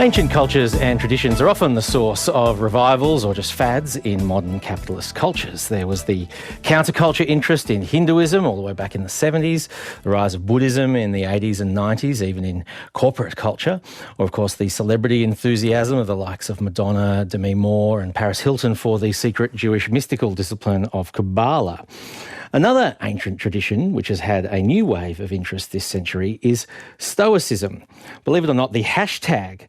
Ancient cultures and traditions are often the source of revivals or just fads in modern capitalist cultures. There was the counterculture interest in Hinduism all the way back in the 70s, the rise of Buddhism in the 80s and 90s, even in corporate culture, or of course the celebrity enthusiasm of the likes of Madonna, Demi Moore and Paris Hilton for the secret Jewish mystical discipline of Kabbalah. Another ancient tradition which has had a new wave of interest this century is Stoicism. Believe it or not, the hashtag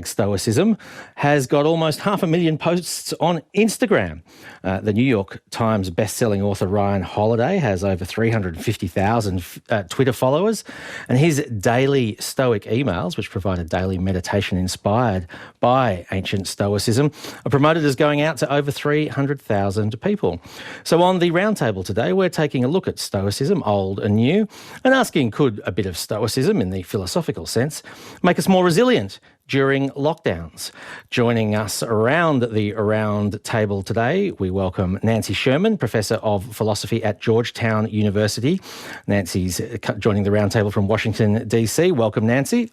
Stoicism has got almost 500,000 posts on Instagram. The New York Times best-selling author Ryan Holiday has over 350,000 Twitter followers, and his daily Stoic emails, which provide a daily meditation inspired by ancient Stoicism, are promoted as going out to over 300,000 people. So on the roundtable today, we're taking a look at Stoicism, old and new, and asking, could a bit of Stoicism, in the philosophical sense, make us more resilient during lockdowns? Joining us around the round table today, we welcome Nancy Sherman, Professor of Philosophy at Georgetown University. Nancy's joining the round table from Washington, D.C. Welcome, Nancy.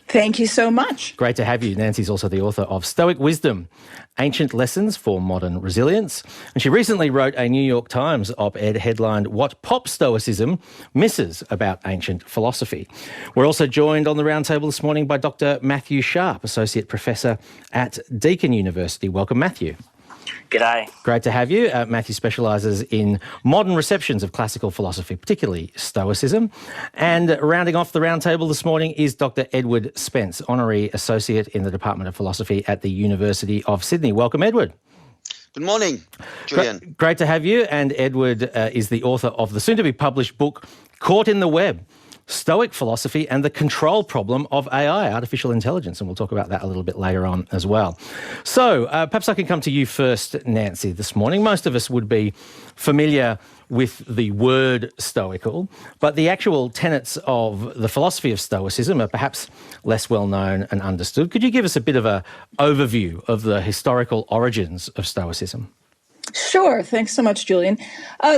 Thank you so much. Great to have you. Nancy's also the author of Stoic Wisdom, Ancient Lessons for Modern Resilience. And she recently wrote a New York Times op-ed headlined, "What Pop Stoicism Misses About Ancient Philosophy." We're also joined on the roundtable this morning by Dr. Matthew Sharp, Associate Professor at Deakin University. Welcome, Matthew. G'day. Great to have you. Matthew specialises in modern receptions of classical philosophy, particularly Stoicism. And rounding off the roundtable this morning is Dr. Edward Spence, Honorary Associate in the Department of Philosophy at the University of Sydney. Welcome, Edward. Good morning, Julian. Great to have you. And Edward is the author of the soon-to-be-published book, Caught in the Web, Stoic Philosophy and the Control Problem of AI, Artificial Intelligence, and we'll talk about that a little bit later on as well. So perhaps I can come to you first, Nancy, this morning. Most of us would be familiar with the word stoical, but the actual tenets of the philosophy of Stoicism are perhaps less well known and understood. Could you give us a bit of an overview of the historical origins of Stoicism? Sure. Thanks so much, Julian.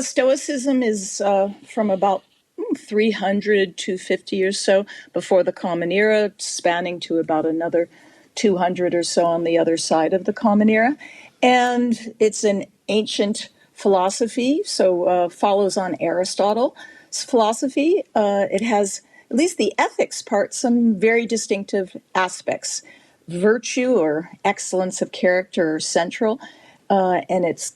Stoicism is from about 300 to 50 or so before the Common Era, spanning to about another 200 or so on the other side of the Common Era. And it's an ancient philosophy, so follows on Aristotle's philosophy. It has, at least the ethics part, some very distinctive aspects. Virtue or excellence of character are central, and it's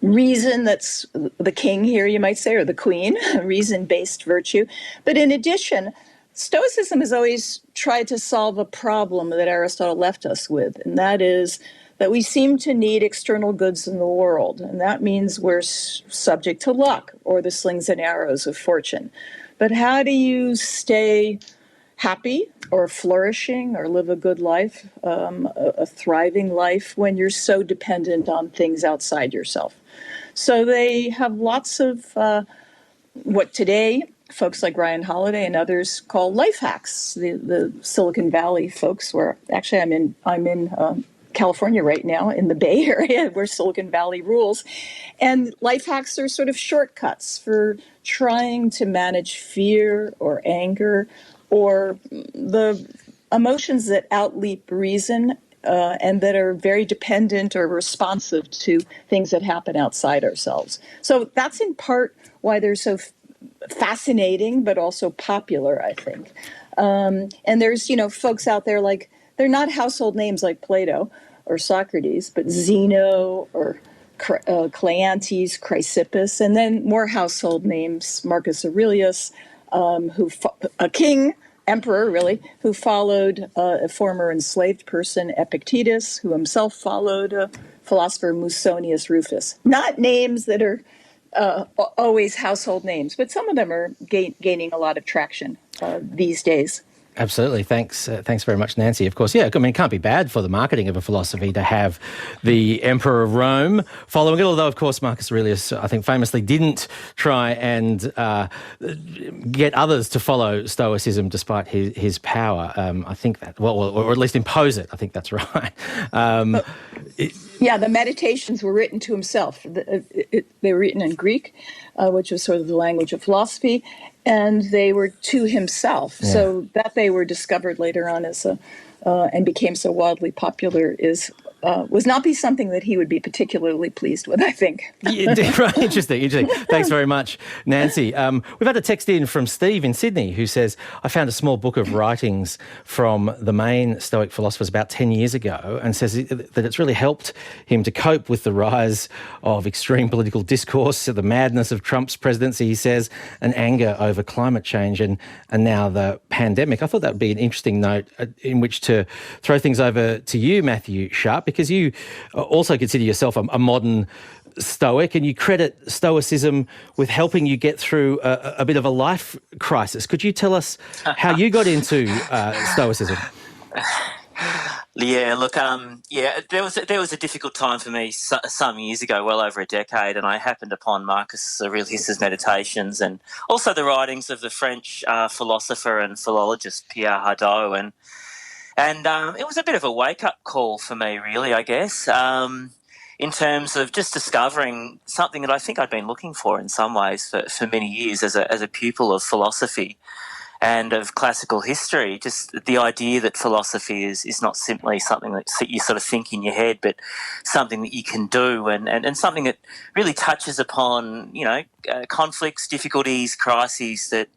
reason that's the king here, you might say, or the queen, reason-based virtue. But in addition, Stoicism has always tried to solve a problem that Aristotle left us with, and that is that we seem to need external goods in the world, and that means we're subject to luck or the slings and arrows of fortune. But how do you stay happy or flourishing or live a good life, a thriving life, when you're so dependent on things outside yourself? So they have lots of what today folks like Ryan Holiday and others call life hacks. The Silicon Valley folks, where actually I'm in California right now, in the Bay Area, where Silicon Valley rules. And life hacks are sort of shortcuts for trying to manage fear or anger or the emotions that outleap reason and that are very dependent or responsive to things that happen outside ourselves. So that's in part why they're so fascinating, but also popular, I think. And there's, folks out there like, they're not household names like Plato or Socrates, but Zeno or Cleanthes, Chrysippus, and then more household names, Marcus Aurelius, a king, emperor really, who followed a former enslaved person, Epictetus, who himself followed a philosopher, Musonius Rufus. Not names that are always household names, but some of them are gaining a lot of traction these days. Absolutely. Thanks very much, Nancy. Of course, it can't be bad for the marketing of a philosophy to have the Emperor of Rome following it, although, of course, Marcus Aurelius, I think, famously didn't try and get others to follow Stoicism despite his power. I think that, or at least impose it. I think that's right. The meditations were written to himself. They were written in Greek, which was sort of the language of philosophy. and they were to himself. Yeah. So that they were discovered later on as and became so wildly popular is was not be something that he would be particularly pleased with, I think. Yeah, right. Interesting. Thanks very much, Nancy. We've had a text in from Steve in Sydney who says, I found a small book of writings from the main Stoic philosophers about 10 years ago, and says that it's really helped him to cope with the rise of extreme political discourse, the madness of Trump's presidency, he says, and anger over climate change and now the pandemic. I thought that would be an interesting note in which to throw things over to you, Matthew Sharp, because you also consider yourself a modern Stoic, and you credit Stoicism with helping you get through a bit of a life crisis. Could you tell us how you got into Stoicism? Yeah, look, there was a difficult time for me some years ago, well over a decade, and I happened upon Marcus Aurelius's Meditations and also the writings of the French philosopher and philologist Pierre Hadot, and it was a bit of a wake-up call for me, really, I guess, in terms of just discovering something that I think I'd been looking for in some ways for many years as a pupil of philosophy and of classical history. Just the idea that philosophy is not simply something that you sort of think in your head, but something that you can do, and something that really touches upon, conflicts, difficulties, crises that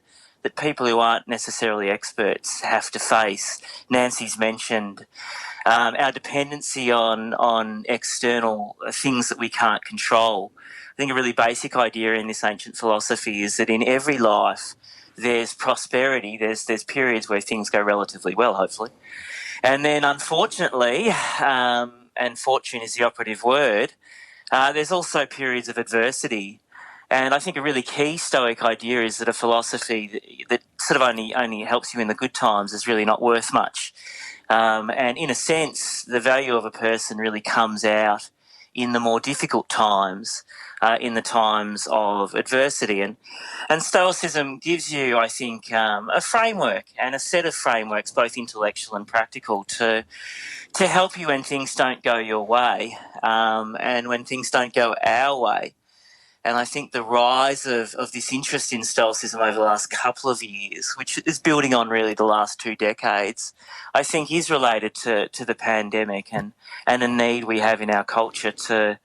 people who aren't necessarily experts have to face. Nancy's mentioned our dependency on external things that we can't control. I think a really basic idea in this ancient philosophy is that in every life there's prosperity, there's periods where things go relatively well, hopefully. And then unfortunately, and fortune is the operative word, there's also periods of adversity. And I think a really key Stoic idea is that a philosophy that sort of only helps you in the good times is really not worth much. And in a sense, the value of a person really comes out in the more difficult times, in the times of adversity. And Stoicism gives you, I think, a framework and a set of frameworks, both intellectual and practical, to help you when things don't go your way, and when things don't go our way. And I think the rise of this interest in Stoicism over the last couple of years, which is building on really the last 2 decades, I think is related to the pandemic and the need we have in our culture to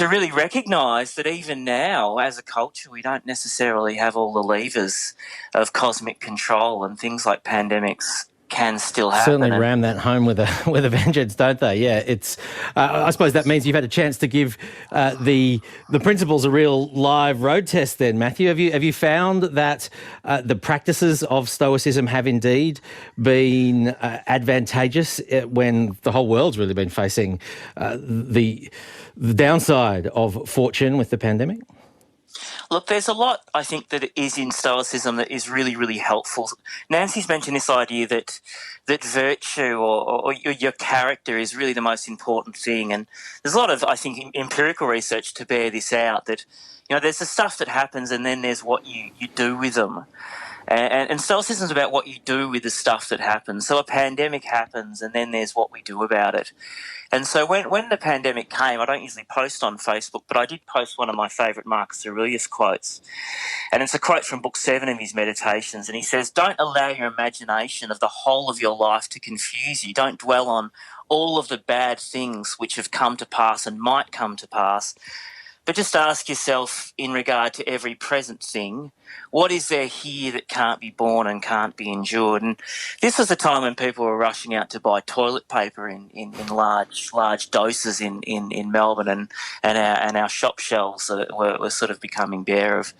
really recognise that even now, as a culture, we don't necessarily have all the levers of cosmic control, and things like pandemics can still happen. Certainly ram that home with a vengeance, don't they? Yeah, it's. I suppose that means you've had a chance to give the principles a real live road test. Then, Matthew, have you found that the practices of Stoicism have indeed been advantageous when the whole world's really been facing the downside of fortune with the pandemic? Look, there's a lot, I think, that is in Stoicism that is really, really helpful. Nancy's mentioned this idea that virtue or your character is really the most important thing. And there's a lot of, I think, empirical research to bear this out, that, there's the stuff that happens and then there's what you do with them. And Stoicism is about what you do with the stuff that happens. So a pandemic happens and then there's what we do about it. And so when the pandemic came, I don't usually post on Facebook, but I did post one of my favourite Marcus Aurelius quotes. And it's a quote from Book 7 of his Meditations. And he says, "Don't allow your imagination of the whole of your life to confuse you. Don't dwell on all of the bad things which have come to pass and might come to pass. But just ask yourself, in regard to every present thing, what is there here that can't be borne and can't be endured?" And this was a time when people were rushing out to buy toilet paper in large doses in Melbourne, and our shop shelves were sort of becoming bare of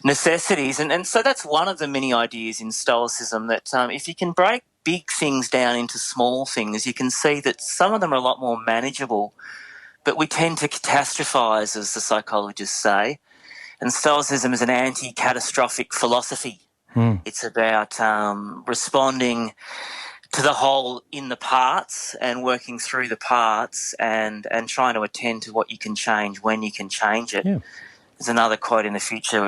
necessities. And so that's one of the many ideas in Stoicism, that if you can break big things down into small things, you can see that some of them are a lot more manageable. But we tend to catastrophise, as the psychologists say. And Stoicism is an anti-catastrophic philosophy. It's about responding to the whole in the parts and working through the parts and trying to attend to what you can change when you can change it. Yeah. There's another quote in the future.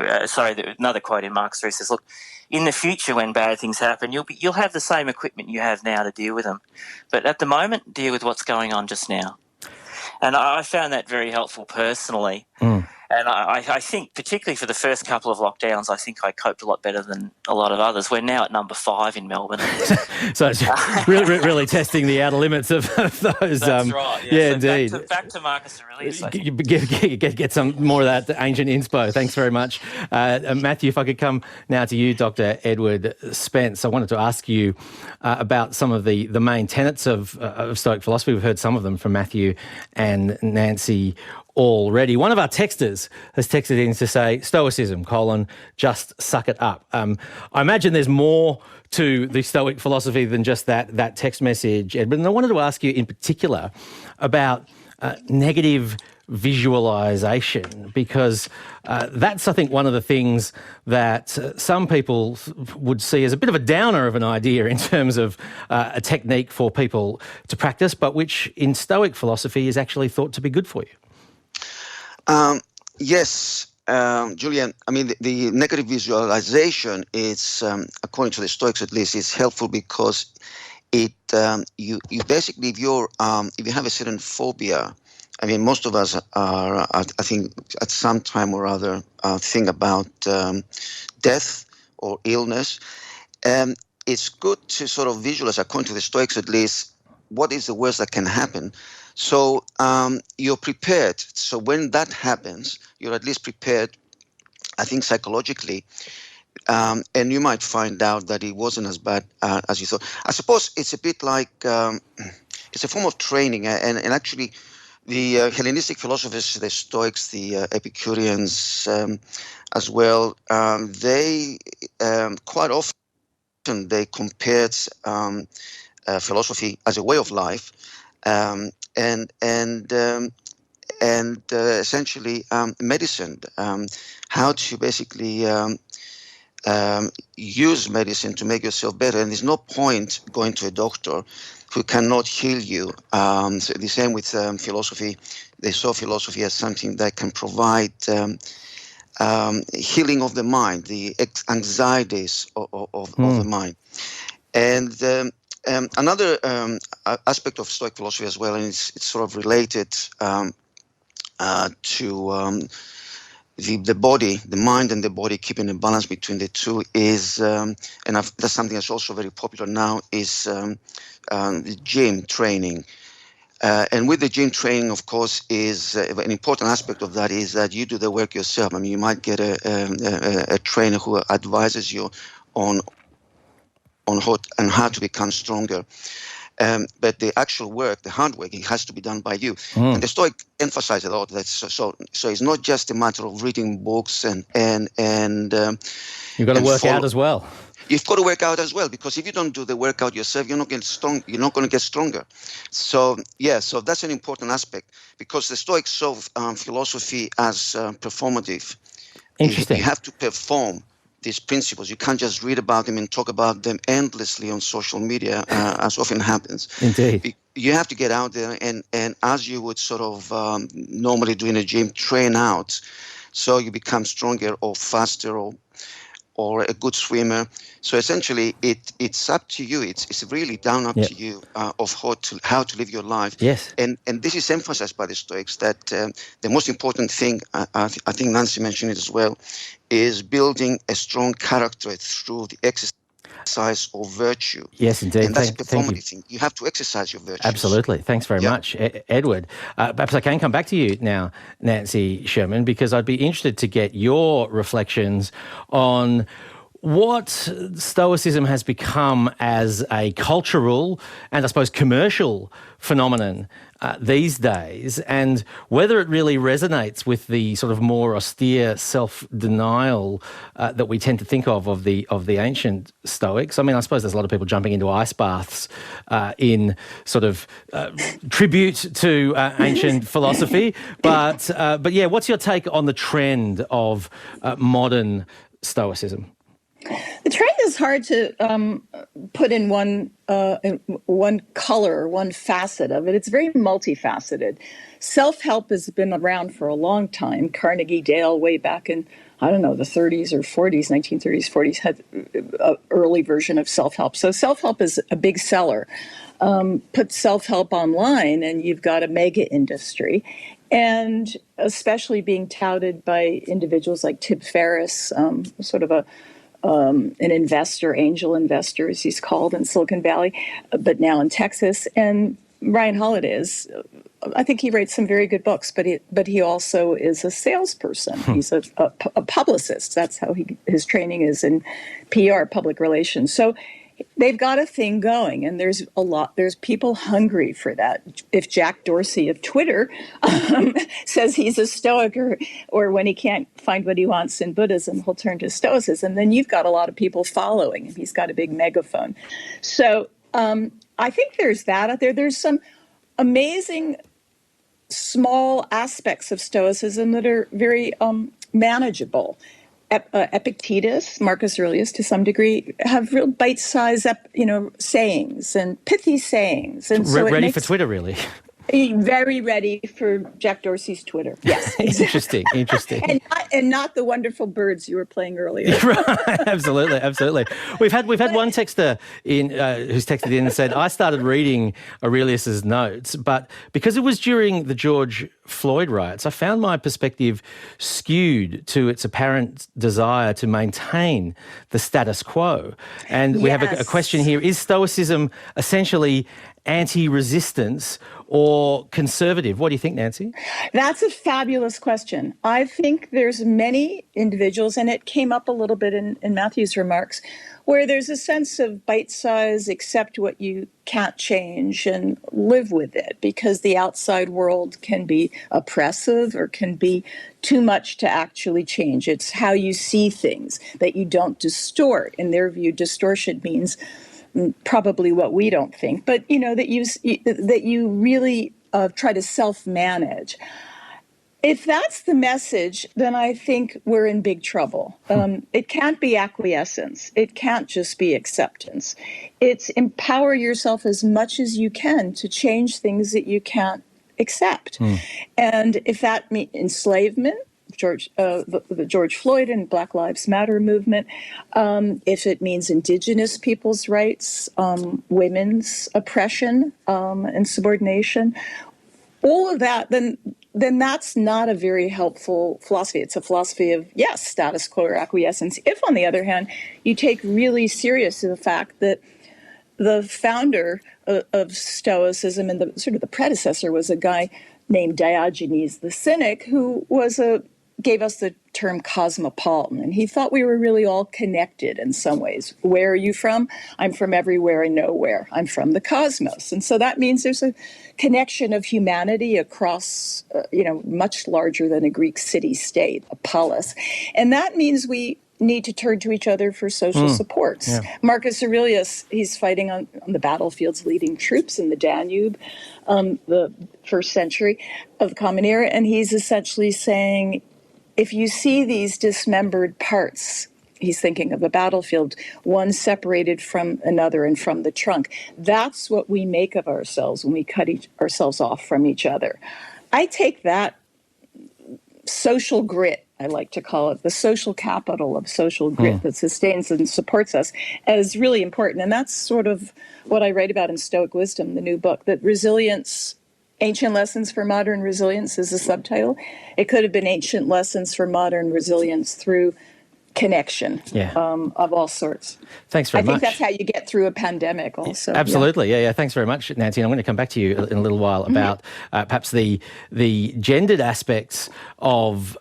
Another quote in Marcus Aurelius says, "Look, in the future when bad things happen, you'll have the same equipment you have now to deal with them. But at the moment, deal with what's going on just now." And I found that very helpful personally. And I think, particularly for the first couple of lockdowns, I think I coped a lot better than a lot of others. We're now at number 5 in Melbourne. So it's really testing the outer limits of those. That's right. Yeah, yeah, so indeed. Back to Marcus Aurelius. I think. Get some more of that ancient inspo. Thanks very much. Matthew, if I could come now to you, Dr. Edward Spence. I wanted to ask you about some of the main tenets of Stoic philosophy. We've heard some of them from Matthew and Nancy already. One of our texters has texted in to say, Stoicism, just suck it up. I imagine there's more to the Stoic philosophy than just that text message, Edward. And I wanted to ask you in particular about negative visualization, because that's, I think, one of the things that some people would see as a bit of a downer of an idea in terms of a technique for people to practice, but which in Stoic philosophy is actually thought to be good for you. Yes, Julian. I mean, the negative visualization is, according to the Stoics at least, is helpful because it you basically, if you have a certain phobia. I mean, most of us are, I think, at some time or other, think about death or illness. It's good to sort of visualize, according to the Stoics at least, what is the worst that can happen. So you're prepared. So when that happens, you're at least prepared, I think, psychologically. And you might find out that it wasn't as bad as you thought. I suppose it's a bit like, it's a form of training. And actually, the Hellenistic philosophers, the Stoics, the Epicureans as well, they quite often they compared philosophy as a way of life, and essentially medicine, how to basically use medicine to make yourself better. And there's no point going to a doctor who cannot heal you. So the same with philosophy. They saw philosophy as something that can provide healing of the mind, the anxieties of the mind. And another aspect of Stoic philosophy as well, and it's sort of related to the body, the mind and the body, keeping a balance between the two is, that's something that's also very popular now, is the gym training. And with the gym training, of course, is an important aspect of that is that you do the work yourself. I mean, you might get a trainer who advises you on how to become stronger. But the actual work, the hard work, it has to be done by you. And the Stoic emphasize a lot that so it's not just a matter of reading books and you've got to work out as well. You've got to work out as well, because if you don't do the workout yourself, you're not going to get stronger. So so that's an important aspect, because the Stoics saw philosophy as performative. Interesting. You have to perform these principles. You can't just read about them and talk about them endlessly on social media, as often happens. Indeed. You have to get out there and as you would sort of normally do in a gym, train out, so you become stronger or faster or a good swimmer. So essentially, it's up to you. It's really down up to you of how to live your life. Yes. And this is emphasized by the Stoics, that the most important thing, I think Nancy mentioned it as well, is building a strong character through the exercise of virtue. Yes, indeed. And that's a performative thing. You have to exercise your virtues. Absolutely. Thanks very much, Edward. Perhaps I can come back to you now, Nancy Sherman, because I'd be interested to get your reflections on what Stoicism has become as a cultural and, I suppose, commercial phenomenon these days, and whether it really resonates with the sort of more austere self-denial that we tend to think of the ancient Stoics. I mean, I suppose there's a lot of people jumping into ice baths in sort of tribute to ancient philosophy. But yeah, what's your take on the trend of modern Stoicism? The trend is hard to put in one color, one facet of it. It's very multifaceted. Self-help has been around for a long time. Carnegie Dale, way back in, I don't know, the 30s or 40s, 1930s, 40s, had an early version of self-help. So self-help is a big seller. put self-help online and you've got a mega industry. And especially being touted by individuals like Tim Ferriss, sort of an investor, angel investor, as he's called in Silicon Valley, but now in Texas. And Ryan Holiday is, I think he writes some very good books, but he also is a salesperson. He's a publicist. That's how his training is in PR, public relations. So they've got a thing going, and there's people hungry for that. If Jack Dorsey of Twitter says he's a Stoic, or when he can't find what he wants in Buddhism, he'll turn to Stoicism, then you've got a lot of people following him. He's got a big megaphone. So I think there's that out there. There's some amazing small aspects of Stoicism that are very manageable. Epictetus, Marcus Aurelius, to some degree, have real bite-sized, sayings and pithy sayings, and so ready for Twitter, really. Very ready for Jack Dorsey's Twitter. Yes, interesting. and not the wonderful birds you were playing earlier. Right, absolutely. We've had one texter in who's texted in and said, I started reading Aurelius's notes, but because it was during the George Floyd riots, I found my perspective skewed to its apparent desire to maintain the status quo. And we have a question here: is Stoicism essentially anti-resistance or conservative? What do you think, Nancy? That's a fabulous question. I think there's many individuals, and it came up a little bit in Matthew's remarks, where there's a sense of bite size, accept what you can't change and live with it, because the outside world can be oppressive or can be too much to actually change. It's how you see things that you don't distort. In their view, distortion means probably what we don't think, but that you really try to self-manage. If that's the message, then I think we're in big trouble. It can't be acquiescence. It can't just be acceptance. It's empower yourself as much as you can to change things that you can't accept. And if that means enslavement, the George Floyd and Black Lives Matter movement, if it means indigenous people's rights, women's oppression and subordination, all of that, then that's not a very helpful philosophy. It's a philosophy of, yes, status quo or acquiescence. If, on the other hand, you take really serious the fact that the founder of Stoicism and the predecessor was a guy named Diogenes the Cynic, who gave us the term cosmopolitan, and he thought we were really all connected in some ways. Where are you from? I'm from everywhere and nowhere. I'm from the cosmos. And so that means there's a connection of humanity across, much larger than a Greek city-state, a polis. And that means we need to turn to each other for social supports. Yeah. Marcus Aurelius, he's fighting on the battlefields, leading troops in the Danube, the first century of the Common Era, and he's essentially saying, if you see these dismembered parts, he's thinking of a battlefield, one separated from another and from the trunk. That's what we make of ourselves when we cut ourselves off from each other. I take that social grit, I like to call it, the social capital of social grit that sustains and supports us, as really important. And that's sort of what I write about in Stoic Wisdom, the new book, that resilience, Ancient Lessons for Modern Resilience is the subtitle. It could have been Ancient Lessons for Modern Resilience through connection of all sorts. Thanks very much. I think that's how you get through a pandemic also. Absolutely. Yeah. Thanks very much, Nancy. And I'm going to come back to you in a little while about perhaps the gendered aspects of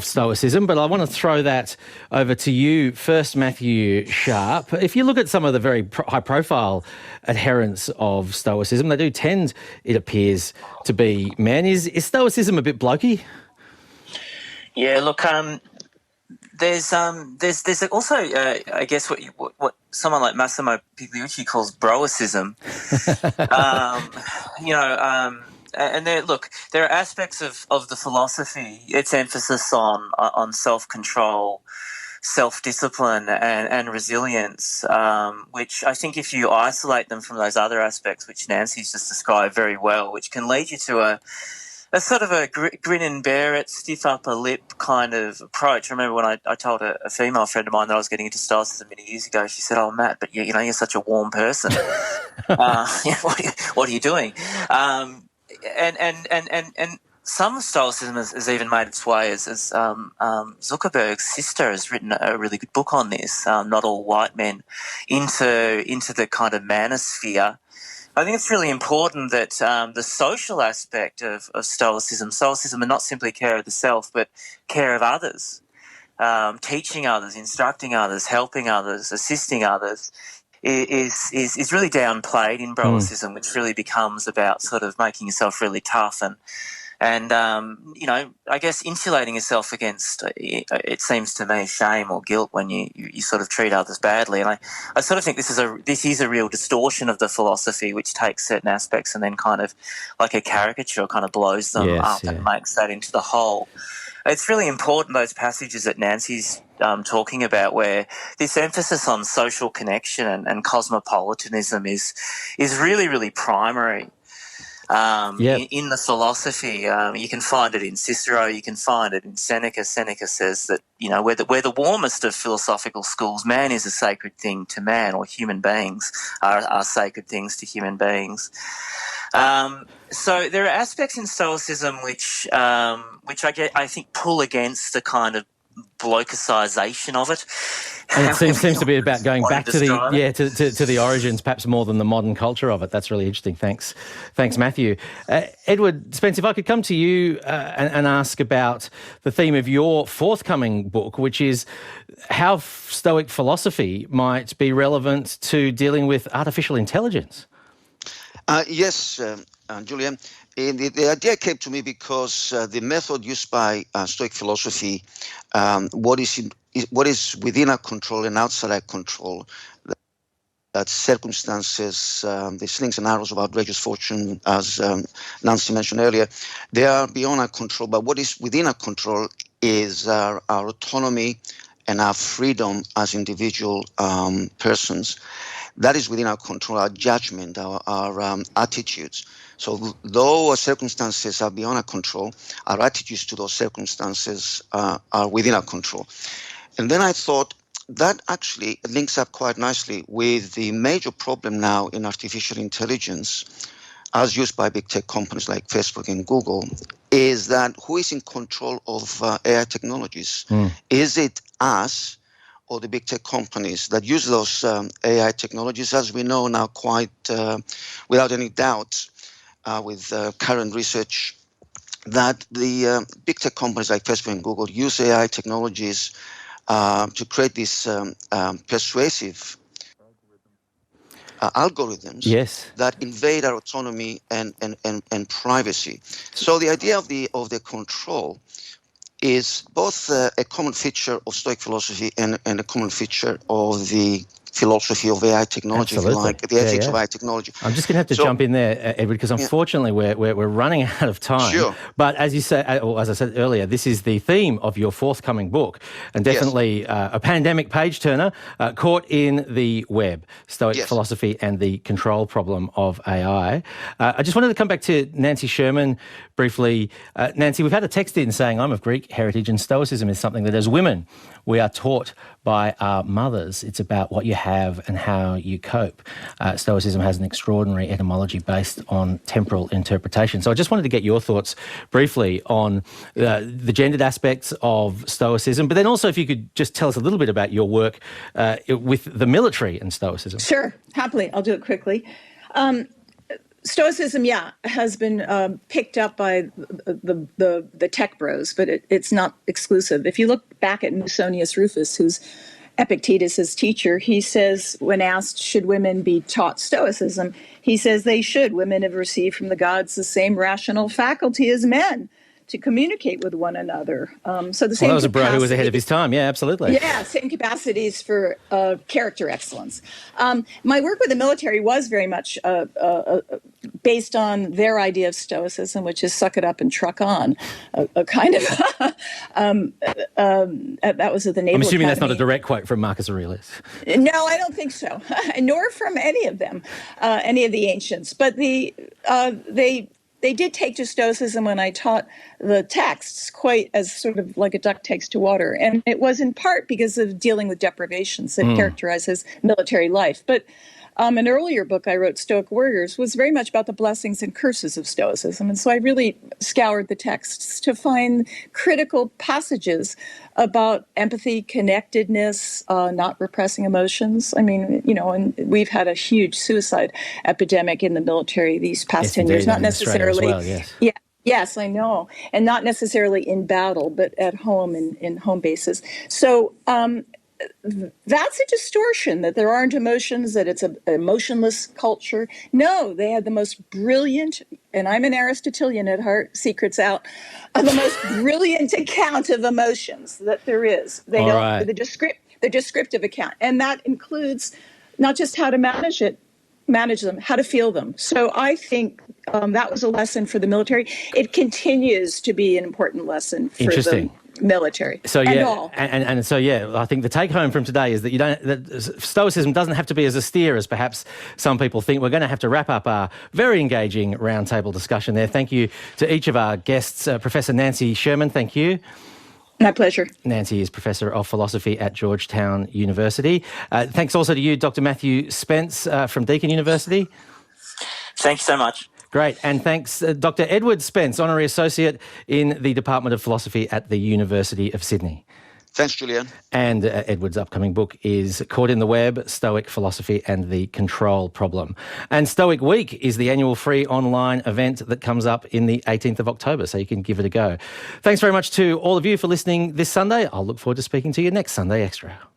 Stoicism, but I want to throw that over to you first, Matthew Sharp. If you look at some of the very high-profile adherents of Stoicism, they do tend, it appears, to be men. Is Stoicism a bit blokey? Yeah, look, there's also I guess what someone like Massimo Pigliucci calls broicism, and there are aspects of the philosophy, its emphasis on self-control, self-discipline and resilience, which I think if you isolate them from those other aspects, which Nancy's just described very well, which can lead you to a sort of a grin and bear it, stiff upper lip kind of approach. I remember when I told a female friend of mine that I was getting into Stoicism many years ago, she said, "Oh, Matt, but you're such a warm person. What are you doing?" And some Stoicism has even made its way as Zuckerberg's sister has written a really good book on this. Not all white men into the kind of manosphere. I think it's really important that the social aspect of Stoicism are not simply care of the self, but care of others, teaching others, instructing others, helping others, assisting others, is really downplayed in Stoicism, which really becomes about sort of making yourself really tough and I guess insulating yourself against, it seems to me, shame or guilt when you sort of treat others badly. And I sort of think this is a real distortion of the philosophy, which takes certain aspects and then kind of like a caricature kind of blows them up and makes that into the whole. It's really important, those passages that Nancy's talking about, where this emphasis on social connection and cosmopolitanism is really, really primary. In the philosophy, you can find it in Cicero, you can find it in Seneca. Seneca says that, we're the warmest of philosophical schools. Man is a sacred thing to man, or human beings are sacred things to human beings. So there are aspects in Stoicism which I think pull against the kind of blokicization of it. And it seems to be about going back to the origins, perhaps more than the modern culture of it. That's really interesting. Thanks, Matthew. Edward Spence, if I could come to you and ask about the theme of your forthcoming book, which is how Stoic philosophy might be relevant to dealing with artificial intelligence. Yes, Julian. The idea came to me because the method used by Stoic philosophy, what is within our control and outside our control, that circumstances, the slings and arrows of outrageous fortune, as Nancy mentioned earlier, they are beyond our control. But what is within our control is our autonomy and our freedom as individual persons. That is within our control, our judgment, our attitudes. So though our circumstances are beyond our control, our attitudes to those circumstances are within our control. And then I thought that actually links up quite nicely with the major problem now in artificial intelligence, as used by big tech companies like Facebook and Google, is that who is in control of AI technologies? Is it us or the big tech companies that use those AI technologies, as we know now quite without any doubt with current research, that the big tech companies like Facebook and Google use AI technologies to create these persuasive algorithms that invade our autonomy and privacy. So the idea of the control is both a common feature of Stoic philosophy and a common feature of the philosophy of AI technology, if you like, the ethics of AI technology. I'm just going to have to jump in there, Edward, because unfortunately we're running out of time. Sure. But as you say, or as I said earlier, this is the theme of your forthcoming book, and definitely a pandemic page turner, Caught in the Web: Stoic Philosophy and the Control Problem of AI. I just wanted to come back to Nancy Sherman briefly. Nancy, we've had a text in saying, I'm of Greek heritage, and Stoicism is something that as women we are taught by our mothers. It's about what you have and how you cope. Stoicism has an extraordinary etymology based on temporal interpretation. So I just wanted to get your thoughts briefly on the gendered aspects of Stoicism, but then also if you could just tell us a little bit about your work with the military and Stoicism. Sure, happily. I'll do it quickly. Stoicism, has been picked up by the tech bros, but it's not exclusive. If you look back at Musonius Rufus, who's Epictetus's teacher, he says, when asked, should women be taught Stoicism, he says they should. Women have received from the gods the same rational faculty as men to communicate with one another. So the same. Well, that was a bro who was ahead of his time. Yeah, absolutely. Yeah, same capacities for character excellence. My work with the military was very much based on their idea of Stoicism, which is suck it up and truck on, a kind of. That was at the Naval I'm assuming Academy. That's not a direct quote from Marcus Aurelius. No, I don't think so, nor from any of them, any of the ancients. But they they did take to Stoicism when I taught the texts quite as sort of like a duck takes to water. And it was in part because of dealing with deprivations that characterizes military life. But an earlier book I wrote, Stoic Warriors, was very much about the blessings and curses of Stoicism. And so I really scoured the texts to find critical passages about empathy, connectedness, not repressing emotions. I mean, and we've had a huge suicide epidemic in the military these past 10 years, not necessarily. Well, yes. Yeah. Yes, I know. And not necessarily in battle, but at home in home bases. So that's a distortion, that there aren't emotions, that it's an emotionless culture. No, they had the most brilliant, and I'm an Aristotelian at heart, secrets out, the most brilliant account of emotions that there is. They All don't, right. the descriptive account. And that includes not just how to manage them, how to feel them. So I think that was a lesson for the military. It continues to be an important lesson for the military. So and yeah, all. and so yeah, I think the take home from today is that that Stoicism doesn't have to be as austere as perhaps some people think. We're going to have to wrap up our very engaging roundtable discussion there. Thank you to each of our guests. Professor Nancy Sherman, thank you. My pleasure. Nancy is Professor of Philosophy at Georgetown University. Thanks also to you, Dr. Matthew Spence from Deakin University. Thank you so much. Great. And thanks, Dr. Edward Spence, Honorary Associate in the Department of Philosophy at the University of Sydney. Thanks, Julian. And Edward's upcoming book is Caught in the Web, Stoic Philosophy and the Control Problem. And Stoic Week is the annual free online event that comes up in the 18th of October, so you can give it a go. Thanks very much to all of you for listening this Sunday. I'll look forward to speaking to you next Sunday Extra.